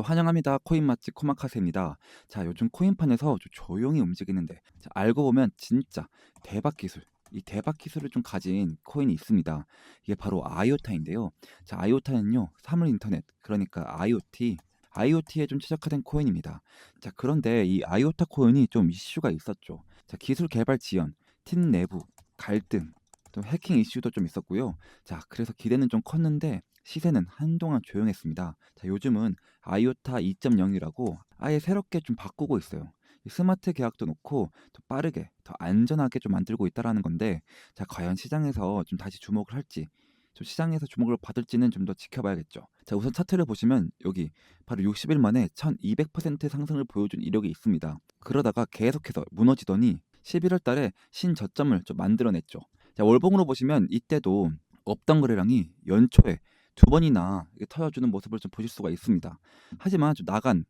환영합니다. 코인 맛집 코마카세입니다. 자, 요즘 코인판에서 좀 조용히 움직이는데 알고 보면 진짜 대박 기술, 이 대박 기술을 좀 가진 코인이 있습니다. 이게 바로 아이오타인데요. 자, 아이오타는요, 사물 인터넷, 그러니까 IoT에 좀 최적화된 코인입니다. 자, 그런데 이 아이오타 코인이 좀 이슈가 있었죠. 자, 기술 개발 지연, 팀 내부 갈등, 또 해킹 이슈도 좀 있었고요. 자, 그래서 기대는 좀 컸는데 시세는 한동안 조용했습니다. 자, 요즘은 아이오타 2.0이라고 아예 새롭게 좀 바꾸고 있어요. 이 스마트 계약도 놓고 더 빠르게, 더 안전하게 좀 만들고 있다라는 건데, 자, 과연 시장에서 좀 다시 주목을 할지, 좀 시장에서 주목을 받을지는 좀 더 지켜봐야겠죠. 자, 우선 차트를 보시면 여기 바로 60일 만에 1200% 상승을 보여준 이력이 있습니다. 그러다가 계속해서 무너지더니 11월 달에 신저점을 좀 만들어냈죠. 자, 월봉으로 보시면 이때도 업당 거래량이 연초에 두 번이나 터져주는 모습을 좀 보실 수가 있습니다. 하지만 좀 나간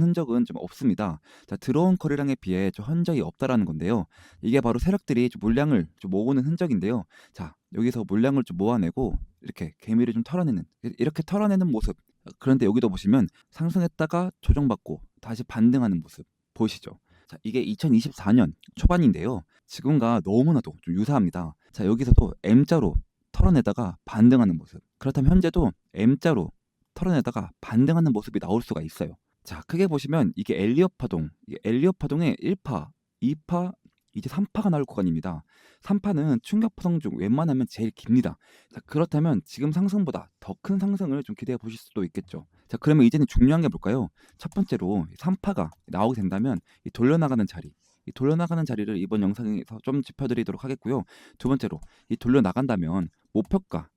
흔적은 좀 없습니다. 자, 들어온 거래량에 비해 좀 흔적이 없다라는 건데요. 이게 바로 세력들이 좀 물량을 좀 모으는 흔적인데요. 자, 여기서 물량을 좀 모아내고 이렇게 개미를 좀 털어내는, 이렇게 털어내는 모습. 그런데 여기도 보시면 상승했다가 조정받고 다시 반등하는 모습 보이시죠? 자, 이게 2024년 초반인데요. 지금과 너무나도 좀 유사합니다. 자, 여기서도 M자로 털어내다가 반등하는 모습. 그렇다면 현재도 M자로 털어내다가 반등하는 모습이 나올 수가 있어요. 자, 크게 보시면 이게 엘리엇 파동, 이게 엘리엇 파동의 1파, 2파, 이제 3파가 나올 구간입니다. 3파는 충격 파동 중 웬만하면 제일 깁니다. 자, 그렇다면 지금 상승보다 더 큰 상승을 좀 기대해 보실 수도 있겠죠. 자, 그러면 이제는 중요한 게 뭘까요? 첫 번째로 3파가 나오게 된다면 이 돌려나가는 자리, 이 돌려나가는 자리를 이번 영상에서 좀 짚어드리도록 하겠고요. 두 번째로 이 돌려나간다면 목표가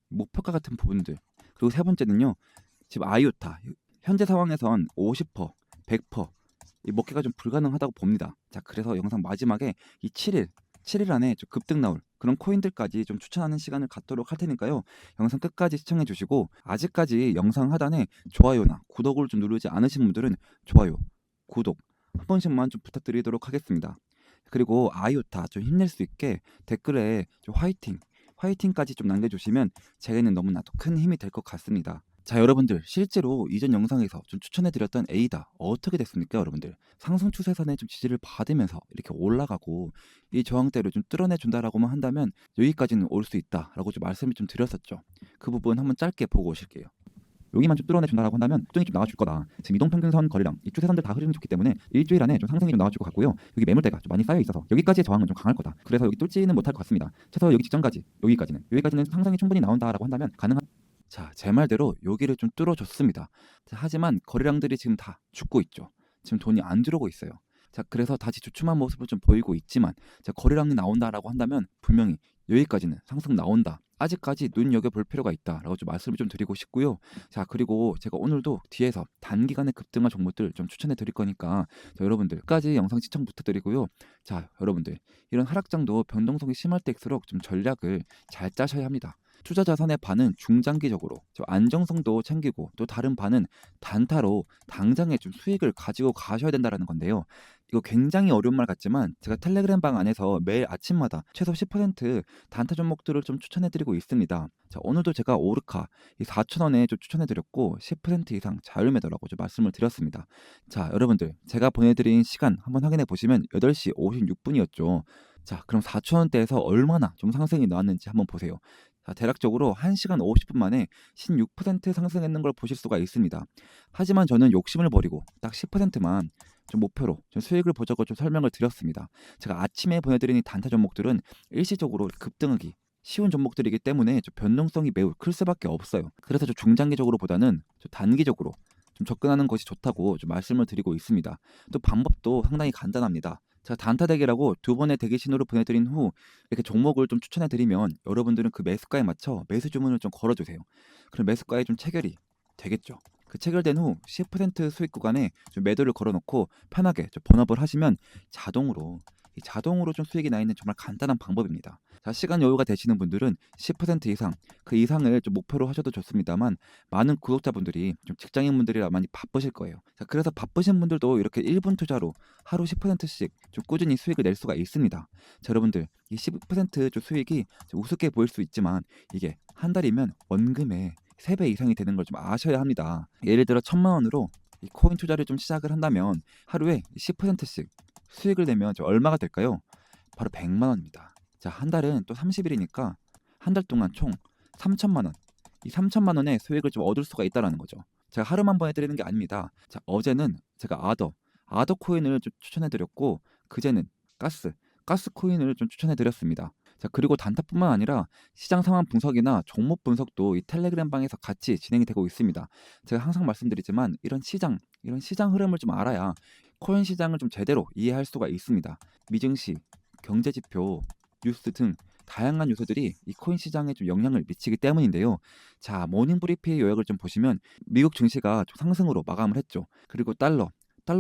같은 부분들, 그리고 세 번째는요, 지금 아이오타 현재 상황에선 50%, 100%이 먹기가 좀 불가능하다고 봅니다. 자, 그래서 영상 마지막에 이 7일 안에 좀 급등 나올 그런 코인들까지 좀 추천하는 시간을 갖도록 할 테니까요. 영상 끝까지 시청해 주시고, 아직까지 영상 하단에 좋아요나 구독을 좀 누르지 않으신 분들은 좋아요, 구독 한 번씩만 좀 부탁드리도록 하겠습니다. 그리고 아이오타 좀 힘낼 수 있게 댓글에 좀 화이팅까지 좀 남겨주시면 제게는 너무나도 큰 힘이 될 것 같습니다. 자, 여러분들 실제로 이전 영상에서 좀 추천해드렸던 에이다 어떻게 됐습니까? 여러분들 상승 추세선에 좀 지지를 받으면서 이렇게 올라가고 이 저항대를 좀 뚫어내준다라고만 한다면 여기까지는 올 수 있다라고 좀 말씀을 좀 드렸었죠. 그 부분 한번 짧게 보고 오실게요. 여기만 좀 뚫어내준다라고 한다면 꾸준히 좀 나와줄 거다. 지금 이동평균선 거래량, 이 추세선들 다 흐름이 좋기 때문에 일주일 안에 좀 상승이 좀 나와줄 것 같고요. 여기 매물대가 좀 많이 쌓여 있어서 여기까지의 저항은 좀 강할 거다. 그래서 여기 뚫지는 못할 것 같습니다. 최소 여기 직전까지, 여기까지는 상승이 충분히 나온다라고 한다면 가능한. 자, 제 말대로 여기를 좀 뚫어줬습니다. 자, 하지만 거래량들이 지금 다 죽고 있죠. 지금 돈이 안 들어오고 있어요. 자, 그래서 다시 주춤한 모습을 좀 보이고 있지만, 자, 거래량이 나온다라고 한다면 분명히 여기까지는 상승 나온다, 아직까지 눈여겨볼 필요가 있다라고 좀 말씀을 좀 드리고 싶고요. 자, 그리고 제가 오늘도 뒤에서 단기간에 급등한 종목들 좀 추천해 드릴 거니까, 자, 여러분들까지 영상 시청 부탁드리고요. 자, 여러분들 이런 하락장도 변동성이 심할 때일수록 좀 전략을 잘 짜셔야 합니다. 투자 자산의 반은 중장기적으로 좀 안정성도 챙기고, 또 다른 반은 단타로 당장에 좀 수익을 가지고 가셔야 된다라는 건데요. 이거 굉장히 어려운 말 같지만 제가 텔레그램 방 안에서 매일 아침마다 최소 10% 단타 종목들을 좀 추천해드리고 있습니다. 자, 오늘도 제가 오르카 이 4,000원에 좀 추천해드렸고 10% 이상 자율 매도라고 좀 말씀을 드렸습니다. 자, 여러분들 제가 보내드린 시간 한번 확인해 보시면 8시 56분이었죠. 자, 그럼 4,000원대에서 얼마나 좀 상승이 나왔는지 한번 보세요. 자, 대략적으로 1시간 50분 만에 16% 상승했는 걸 보실 수가 있습니다. 하지만 저는 욕심을 버리고 딱 10%만 좀 목표로 좀 수익을 보자고 좀 설명을 드렸습니다. 제가 아침에 보내드린 이 단타 종목들은 일시적으로 급등하기 쉬운 종목들이기 때문에 좀 변동성이 매우 클 수밖에 없어요. 그래서 좀 중장기적으로 보다는 좀 단기적으로 좀 접근하는 것이 좋다고 좀 말씀을 드리고 있습니다. 또 방법도 상당히 간단합니다. 제가 단타 대기라고 두 번의 대기 신호를 보내드린 후 이렇게 종목을 좀 추천해드리면 여러분들은 그 매수가에 맞춰 매수 주문을 좀 걸어주세요. 그럼 매수가에 좀 체결이 되겠죠. 그 체결된 후 10% 수익 구간에 좀 매도를 걸어놓고 편하게 좀 번업을 하시면 자동으로 좀 수익이 나 있는 정말 간단한 방법입니다. 자, 시간 여유가 되시는 분들은 10% 이상, 그 이상을 좀 목표로 하셔도 좋습니다만, 많은 구독자분들이 좀 직장인분들이라 많이 바쁘실 거예요. 자, 그래서 바쁘신 분들도 이렇게 1분 투자로 하루 10%씩 좀 꾸준히 수익을 낼 수가 있습니다. 자, 여러분들 이 10%좀 수익이 좀 우습게 보일 수 있지만 이게 한 달이면 원금의 3배 이상이 되는 걸 좀 아셔야 합니다. 예를 들어 1,000만 원으로 이 코인 투자를 좀 시작을 한다면 하루에 10%씩 수익을 내면 저 얼마가 될까요? 바로 100만 원입니다. 자, 한 달은 또 30일이니까 한 달 동안 총 3천만 원. 이 3천만 원의 수익을 좀 얻을 수가 있다라는 거죠. 제가 하루만 보내드리는 게 아닙니다. 자, 어제는 제가 아더 코인을 좀 추천해드렸고, 그제는 가스 코인을 좀 추천해드렸습니다. 자, 그리고 단타뿐만 아니라 시장 상황 분석이나 종목 분석도 이 텔레그램 방에서 같이 진행이 되고 있습니다. 제가 항상 말씀드리지만 이런 시장 흐름을 좀 알아야 코인 시장을 좀 제대로 이해할 수가 있습니다. 미증시, 경제 지표, 뉴스 등 다양한 요소들이 이 코인 시장에 좀 영향을 미치기 때문인데요. 자, 모닝 브리핑의 요약을 좀 보시면 미국 증시가 좀 상승으로 마감을 했죠. 그리고 달러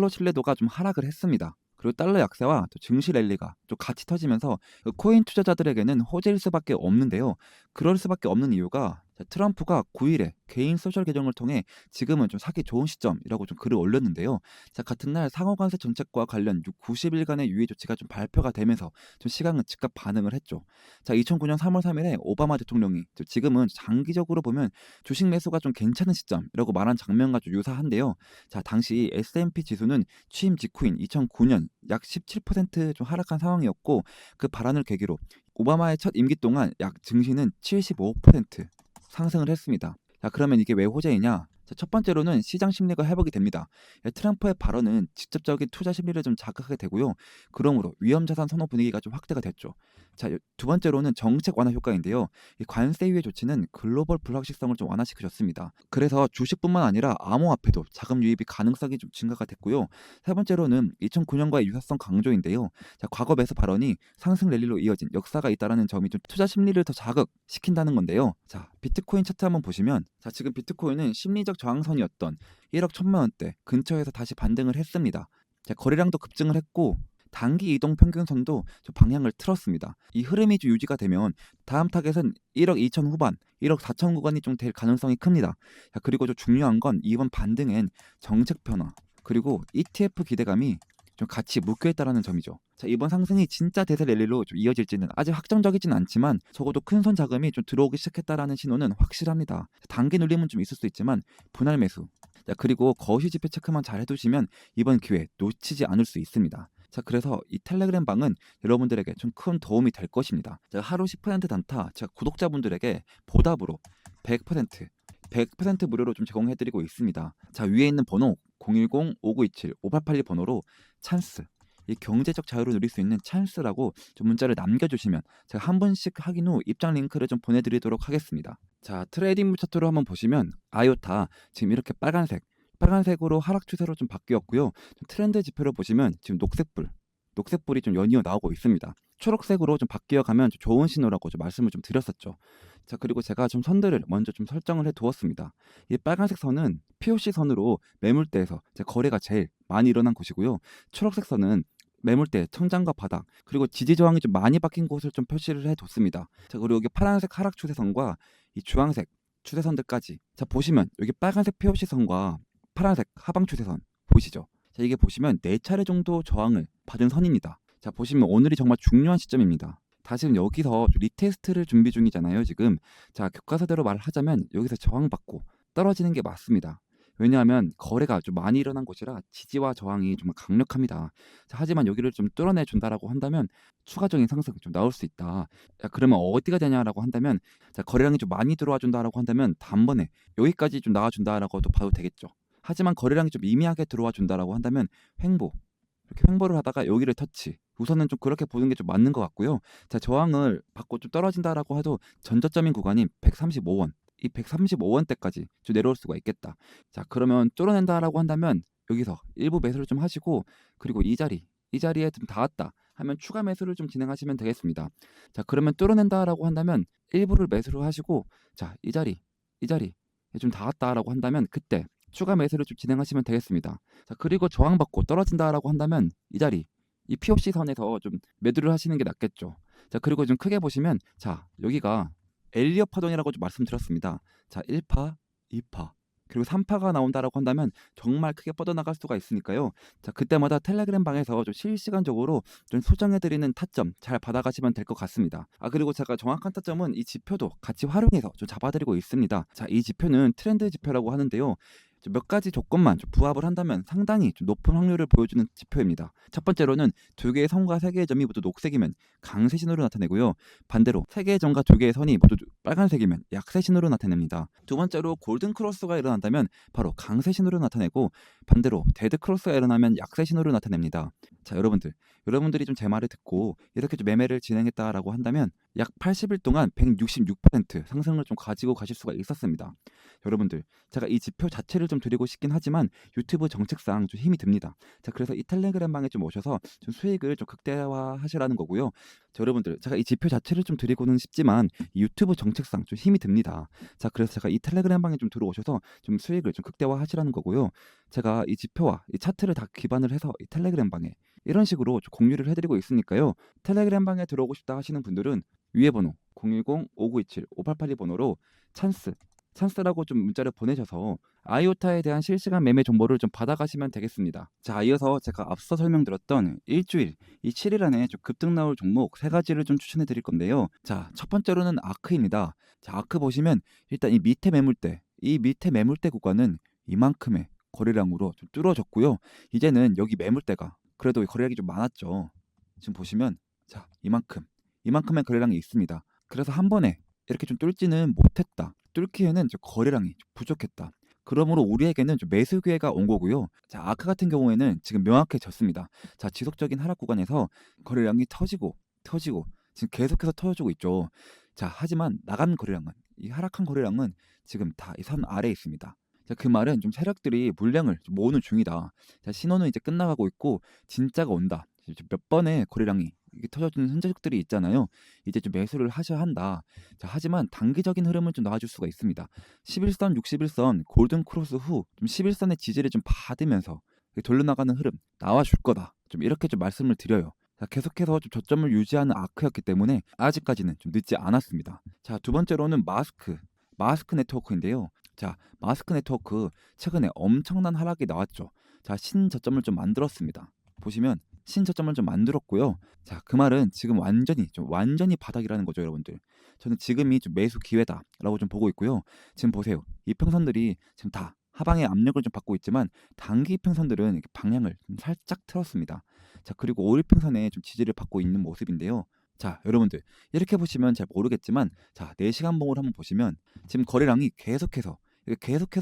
신뢰도가 좀 하락을 했습니다. 그리고 달러 약세와 또 증시 랠리가 좀 같이 터지면서 그 코인 투자자들에게는 호재일 수밖에 없는데요. 그럴 수밖에 없는 이유가 트럼프가 9일에 개인 소셜 계정을 통해 지금은 좀 사기 좋은 시점이라고 좀 글을 올렸는데요. 자, 같은 날 상호관세 정책과 관련 90일간의 유예 조치가 좀 발표가 되면서 좀 시장은 즉각 반응을 했죠. 자, 2009년 3월 3일에 오바마 대통령이 지금은 장기적으로 보면 주식 매수가 좀 괜찮은 시점이라고 말한 장면과 좀 유사한데요. 자, 당시 S&P 지수는 취임 직후인 2009년 약 17%좀 하락한 상황이었고, 그 발언을 계기로 오바마의 첫 임기 동안 약 증시는 75% 상승을 했습니다. 자, 그러면 이게 왜 호재이냐? 자, 첫 번째로는 시장 심리가 회복이 됩니다. 트럼프의 발언은 직접적인 투자 심리를 좀 자극하게 되고요. 그러므로 위험 자산 선호 분위기가 좀 확대가 됐죠. 자, 두 번째로는 정책 완화 효과인데요. 이 관세 유예 조치는 글로벌 불확실성을 좀 완화시켜줬습니다. 그래서 주식뿐만 아니라 암호화폐도 자금 유입이 가능성이 좀 증가가 됐고요. 세 번째로는 2009년과의 유사성 강조인데요. 자, 과거 매수 발언이 상승 랠리로 이어진 역사가 있다라는 점이 좀 투자 심리를 더 자극시킨다는 건데요. 자, 비트코인 차트 한번 보시면, 자, 지금 비트코인은 심리적 저항선이었던 1억 1천만 원대 근처에서 다시 반등을 했습니다. 자, 거래량도 급증을 했고 단기 이동 평균선도 좀 방향을 틀었습니다. 이 흐름이 좀 유지가 되면 다음 타겟은 1억 2천 후반, 1억 4천 구간이 좀 될 가능성이 큽니다. 자, 그리고 좀 중요한 건 이번 반등엔 정책 변화 그리고 ETF 기대감이 좀 같이 묶여 있다라는 점이죠. 자, 이번 상승이 진짜 대세 랠리로 좀 이어질지는 아직 확정적이진 않지만 적어도 큰 선 자금이 좀 들어오기 시작했다라는 신호는 확실합니다. 단기 눌림은 좀 있을 수 있지만 분할 매수. 자, 그리고 거시 지표 체크만 잘 해두시면 이번 기회 놓치지 않을 수 있습니다. 자, 그래서 이 텔레그램 방은 여러분들에게 좀 큰 도움이 될 것입니다. 제가 하루 10% 단타 제가 구독자분들에게 보답으로 100% 무료로 좀 제공해드리고 있습니다. 자, 위에 있는 번호 010-5927-5882 번호로 찬스, 이 경제적 자유를 누릴 수 있는 찬스라고 좀 문자를 남겨주시면 제가 한 분씩 확인 후 입장 링크를 좀 보내드리도록 하겠습니다. 자, 트레이딩 차트로 한번 보시면 아요타 지금 이렇게 빨간색으로 하락 추세로 좀 바뀌었고요. 좀 트렌드 지표를 보시면 지금 녹색불이 좀 연이어 나오고 있습니다. 초록색으로 좀 바뀌어가면 좀 좋은 신호라고 좀 말씀을 좀 드렸었죠. 자, 그리고 제가 좀 선들을 먼저 좀 설정을 해 두었습니다. 이 빨간색 선은 POC 선으로 매물대에서 제 거래가 제일 많이 일어난 곳이고요. 초록색 선은 매물대, 천장과 바닥, 그리고 지지 저항이 좀 많이 바뀐 곳을 좀 표시를 해 뒀습니다. 자, 그리고 여기 파란색 하락 추세선과 이 주황색 추세선들까지. 자, 보시면 여기 빨간색 POC 선과 파란색 하방 추세선 보이시죠? 자, 이게 보시면 4차례 정도 저항을 받은 선입니다. 자, 보시면 오늘이 정말 중요한 시점입니다. 다시 여기서 리테스트를 준비 중이잖아요, 지금. 자, 교과서대로 말을 하자면 여기서 저항받고 떨어지는 게 맞습니다. 왜냐하면 거래가 좀 많이 일어난 곳이라 지지와 저항이 정말 강력합니다. 자, 하지만 여기를 좀 뚫어내 준다라고 한다면 추가적인 상승이 좀 나올 수 있다. 자, 그러면 어디가 되냐라고 한다면, 자, 거래량이 좀 많이 들어와 준다라고 한다면 단번에 여기까지 좀 나와 준다라고도 봐도 되겠죠. 하지만 거래량이 좀 미미하게 들어와 준다라고 한다면 이렇게 횡보를 하다가 여기를 터치. 우선은 좀 그렇게 보는 게 좀 맞는 것 같고요. 자, 저항을 받고 좀 떨어진다라고 해도 전저점인 구간이 135원. 이 135원대까지 좀 내려올 수가 있겠다. 자, 그러면 뚫어낸다라고 한다면 여기서 일부 매수를 좀 하시고, 그리고 이 자리에 좀 닿았다 하면 추가 매수를 좀 진행하시면 되겠습니다. 자, 그러면 뚫어낸다라고 한다면 일부를 매수를 하시고, 자, 이 자리에 좀 닿았다라고 한다면 그때 추가 매수를 좀 진행하시면 되겠습니다. 자, 그리고 저항받고 떨어진다라고 한다면 이 POC 선에서 좀 매도를 하시는 게 낫겠죠. 자, 그리고 좀 크게 보시면, 자, 여기가 엘리엇 파동이라고 좀 말씀드렸습니다. 자, 1파, 2파, 그리고 3파가 나온다라고 한다면 정말 크게 뻗어나갈 수가 있으니까요. 자, 그때마다 텔레그램 방에서 좀 실시간적으로 좀 소정해드리는 타점 잘 받아가시면 될 것 같습니다. 아, 그리고 제가 정확한 타점은 이 지표도 같이 활용해서 좀 잡아드리고 있습니다. 자, 이 지표는 트렌드 지표라고 하는데요. 몇 가지 조건만 좀 부합을 한다면 상당히 좀 높은 확률을 보여주는 지표입니다. 첫 번째로는 두 개의 선과 세 개의 점이 모두 녹색이면 강세 신호를 나타내고요. 반대로 세 개의 점과 두 개의 선이 모두 빨간색이면 약세 신호를 나타냅니다. 두 번째로 골든 크로스가 일어난다면 바로 강세 신호를 나타내고, 반대로 데드 크로스가 일어나면 약세 신호를 나타냅니다. 자, 여러분들이 좀 제 말을 듣고 이렇게 좀 매매를 진행했다라고 한다면 약 80일 동안 166% 상승을 좀 가지고 가실 수가 있었습니다. 여러분들, 제가 이 지표 자체를 좀 드리고 싶긴 하지만 유튜브 정책상 좀 힘이 듭니다. 자, 그래서 이 텔레그램 방에 좀 오셔서 좀 수익을 좀 극대화하시라는 거고요. 자, 여러분들, 제가 이 지표 자체를 좀 드리고는 싶지만 이 유튜브 정책상 좀 힘이 듭니다. 자, 그래서 제가 이 텔레그램 방에 좀 들어오셔서 좀 수익을 좀 극대화하시라는 거고요. 제가 이 지표와 이 차트를 다 기반을 해서 이 텔레그램 방에 이런 식으로 좀 공유를 해드리고 있으니까요. 텔레그램 방에 들어오고 싶다 하시는 분들은 위에 번호 010-5927-5882 번호로 찬스라고 좀 문자를 보내셔서 아이오타에 대한 실시간 매매 정보를 좀 받아가시면 되겠습니다. 자, 이어서 제가 앞서 설명드렸던 일주일, 이 7일 안에 좀 급등 나올 종목 세 가지를 좀 추천해 드릴 건데요. 자, 첫 번째로는 아크입니다. 자, 아크 보시면 일단 이 밑에 매물대 구간은 이만큼의 거래량으로 좀 뚫어졌고요. 이제는 여기 매물대가 그래도 거래량이 좀 많았죠. 지금 보시면 자, 이만큼의 거래량이 있습니다. 그래서 한 번에 이렇게 좀 뚫지는 못했다. 뚫기에는 좀 거래량이 좀 부족했다. 그러므로 우리에게는 좀 매수 기회가 온 거고요. 자, 아크 같은 경우에는 지금 명확해졌습니다. 자, 지속적인 하락 구간에서 거래량이 터지고 지금 계속해서 터져주고 있죠. 자, 하지만 나간 거래량은, 이 하락한 거래량은 지금 다 이 선 아래에 있습니다. 자, 그 말은 좀 세력들이 물량을 좀 모으는 중이다. 자, 신호는 이제 끝나가고 있고 진짜가 온다. 몇 번의 거래량이 이게 터져주는 흔적들이 있잖아요. 이제 좀 매수를 하셔야 한다. 자, 하지만 단기적인 흐름은 좀 나와줄 수가 있습니다. 11선, 61선 골든 크로스 후 좀 11선의 지지를 좀 받으면서 돌려나가는 흐름 나와줄 거다. 좀 이렇게 좀 말씀을 드려요. 자, 계속해서 좀 저점을 유지하는 아크였기 때문에 아직까지는 좀 늦지 않았습니다. 자, 두 번째로는 마스크 네트워크인데요. 자, 마스크 네트워크 최근에 엄청난 하락이 나왔죠. 자, 신저점을 좀 만들었습니다. 보시면 신저점을 좀 만들었고요. 자, 그 말은 지금 완전히 바닥이라는 거죠, 여러분들. 저는 지금이 좀 매수 기회다라고 좀 보고 있고요. 지금 보세요. 이 평선들이 지금 다 하방의 압력을 좀 받고 있지만 단기 평선들은 이렇게 방향을 좀 살짝 틀었습니다. 자, 그리고 5일 평선에 좀 지지를 받고 있는 모습인데요. 자, 여러분들, 이렇게 보시면 잘 모르겠지만 자, 4시간 봉을 한번 보시면 지금 거래량이 계속해서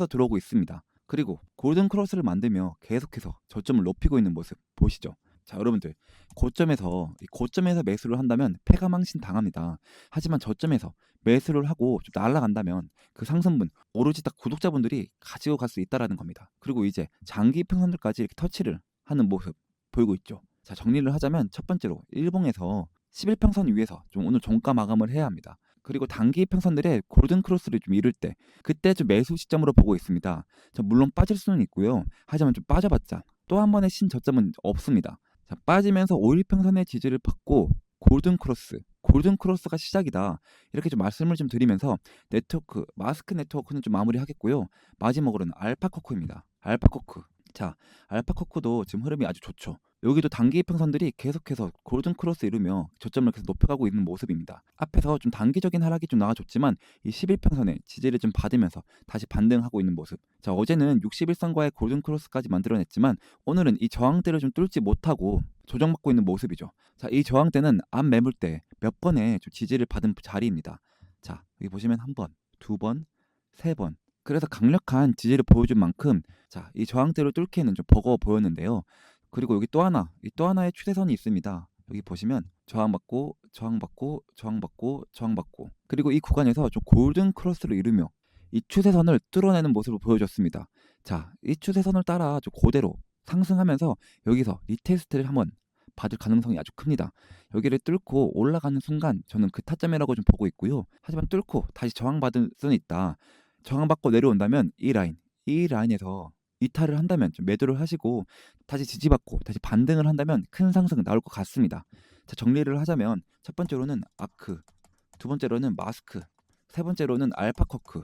들어오고 있습니다. 그리고 골든 크로스를 만들며 계속해서 저점을 높이고 있는 모습 보시죠. 자, 여러분들, 고점에서 매수를 한다면 패가망신 당합니다. 하지만 저점에서 매수를 하고 좀 날아간다면 그 상승분 오로지 딱 구독자분들이 가지고 갈 수 있다라는 겁니다. 그리고 이제 장기 평선들까지 이렇게 터치를 하는 모습 보이고 있죠. 자, 정리를 하자면 첫 번째로 일봉에서 11평선 위에서 좀 오늘 종가 마감을 해야 합니다. 그리고 단기 평선들의 골든 크로스를 좀 이룰 때 그때 좀 매수 시점으로 보고 있습니다. 물론 빠질 수는 있고요. 하지만 좀 빠져봤자 또 한 번의 신저점은 없습니다. 자, 빠지면서 5일 평선의 지지를 받고 골든 크로스가 시작이다. 이렇게 좀 말씀을 좀 드리면서 마스크 네트워크는 좀 마무리하겠고요. 마지막으로는 알파코크입니다. 자, 알파코크도 지금 흐름이 아주 좋죠. 여기도 단기 평선들이 계속해서 골든 크로스 이루며 저점을 계속 높여가고 있는 모습입니다. 앞에서 좀 단기적인 하락이 좀 나와줬지만 이 11평선의 지지를 좀 받으면서 다시 반등하고 있는 모습. 자, 어제는 61선과의 골든 크로스까지 만들어냈지만 오늘은 이 저항대를 좀 뚫지 못하고 조정받고 있는 모습이죠. 자, 이 저항대는 앞 매물대 몇 번의 좀 지지를 받은 자리입니다. 자, 여기 보시면 한 번, 두 번, 세 번. 그래서 강력한 지지를 보여준 만큼 자, 이 저항대를 뚫기에는 좀 버거워 보였는데요. 그리고 여기 또 하나의 추세선이 있습니다. 여기 보시면 저항받고 그리고 이 구간에서 좀 골든 크로스를 이루며 이 추세선을 뚫어내는 모습을 보여줬습니다. 자, 이 추세선을 따라 좀 그대로 상승하면서 여기서 리테스트를 한번 받을 가능성이 아주 큽니다. 여기를 뚫고 올라가는 순간 저는 그 타점이라고 좀 보고 있고요. 하지만 뚫고 다시 저항받을 수는 있다. 저항받고 내려온다면 이 라인에서 이탈을 한다면 좀 매도를 하시고 다시 지지받고 다시 반등을 한다면 큰 상승 나올 것 같습니다. 자, 정리를 하자면 첫 번째로는 아크, 두 번째로는 마스크, 세 번째로는 알파커크.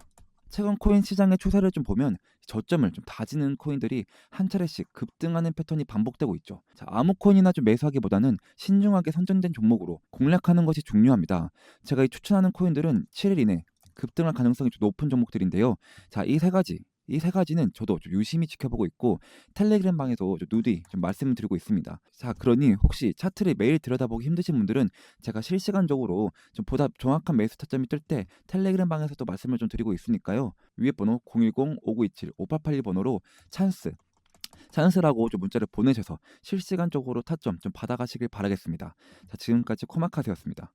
최근 코인 시장의 추세를 좀 보면 저점을 좀 다지는 코인들이 한 차례씩 급등하는 패턴이 반복되고 있죠. 자, 아무 코인이나 좀 매수하기보다는 신중하게 선정된 종목으로 공략하는 것이 중요합니다. 제가 이 추천하는 코인들은 7일 이내 급등할 가능성이 좀 높은 종목들인데요. 자, 이 세 가지 이 세 가지는 저도 좀 유심히 지켜보고 있고 텔레그램 방에서 좀 누디 좀 말씀을 드리고 있습니다. 자, 그러니 혹시 차트를 매일 들여다보기 힘드신 분들은 제가 실시간적으로 좀 보다 정확한 매수 타점이 뜰 때 텔레그램 방에서도 말씀을 좀 드리고 있으니까요. 위에 번호 010-5927-5882 번호로 찬스라고 좀 문자를 보내셔서 실시간적으로 타점 좀 받아가시길 바라겠습니다. 자, 지금까지 코마카세였습니다.